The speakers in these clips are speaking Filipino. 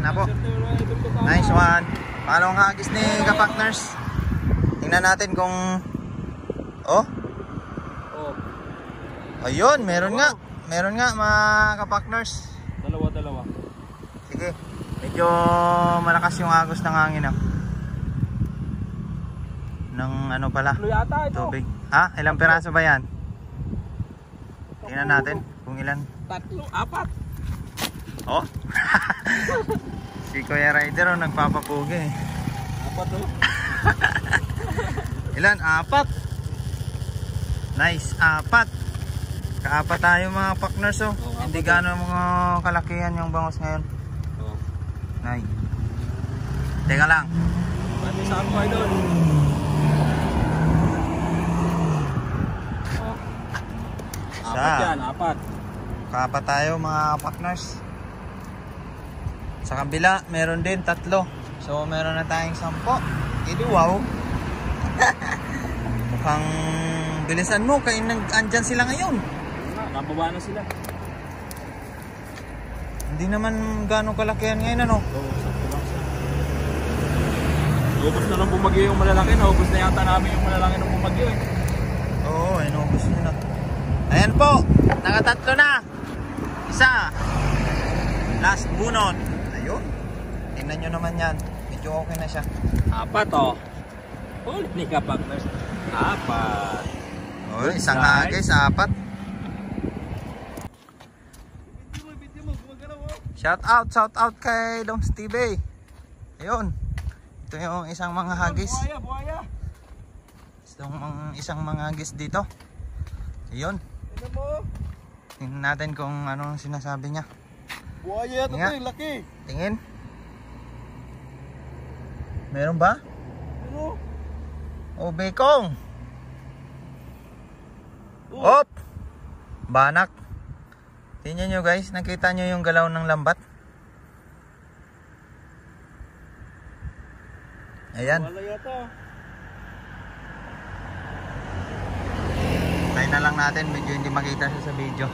na po. Nice one. Paano ang hagis ni ka-partners? Tingnan natin kung... Oh? Ayun, meron nga. Meron nga mga ka-partners. Dalawa. Sige. Medyo malakas yung agos ng hangin ah. Ng ano pala? Tubig. Ha? Ilang piraso ba yan? Tingnan natin kung ilan. 3, 4. Oh. Si Kuya Rider oh, nagpapapugi. 4 oh. Ilan? 4. Nice, 4. Kaapat tayo mga partners oh. Hindi gano'ng mga kalakihan yung bangos ngayon. Nice. Teka lang. Pati saan ko ay doon? Apat yan, 4. Kaapat tayo mga partners. Sa kabila, meron din 3. So, meron na tayong 10. Edi wow. Mukhang bilisan mo, kaya andyan sila ngayon. Nababa na sila. Hindi naman gano'ng kalakihan ngayon ano. Ubus na lang bumagyo yung malalaki. Naubos na yata namin yung malalaki ng bumagyo eh. Oo, inubos nyo na. Ayan po, nakatatlo na. Isa. Last bunot. Ayun. Tingnan nyo naman yan. Medyo okay na siya. 4 oh. Ulit ni ka-partners. 4. Oh, isang hagis, 4. Shout out kay Dom Steve. Ayun. Ito yung isang mga hagis. Buhaya. Isang mga hagis dito. Ayun. Tingnan natin kung anong sinasabi niya. Buhaya ito yung laki. Tingin. Meron ba? Ano? Oh, bekong. Op! Banak. Tingnan nyo guys, nakita nyo yung galaw ng lambat. Ayan. Wala yata. Try na lang natin, medyo hindi makita siya sa video.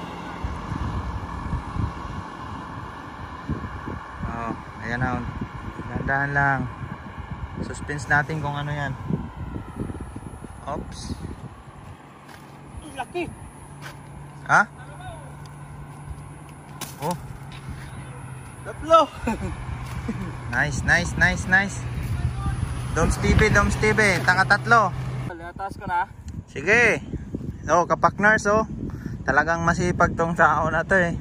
Oh, ayan na. Dahan lang. Suspense natin kung ano yan. Oops. Laki. Ha? Oh. 3. Nice. Dom Steve, taka 3. Taas ko na. Sige. Oh, ka-partners oh. Talagang masipag tong tao na to eh.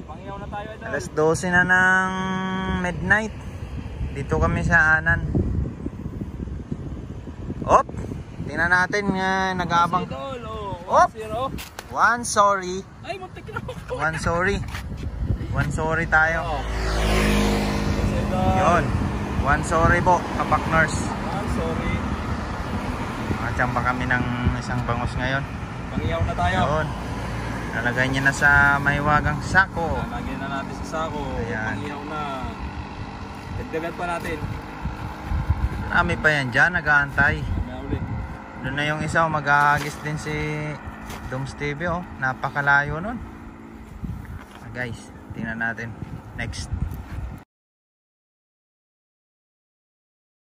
Pangyaw na tayo ito. Alas 12 na ng midnight. Dito kami sa Anan. Op. Tingnan natin nag-aabang. Op. 1 sorry. Ay, muntik na ako. 1 sorry. 1 sorry tayo. Oh. Yun. 1 sorry po, ka-partners. Sorry. Makachamba kami ng isang bangus ngayon. Pangyaw na tayo. Yun. Nalagay niya na sa mahiwagang sako. Lalagyan na natin sa sako. Ayan. Pangyaw na. Dagdagan pa natin. Marami pa yan dyan, nag-aantay. May ulit. Doon na yung isa, mag-ahagis din si Dom Steve oh. Napakalayo nun. Guys, tingnan natin. Next.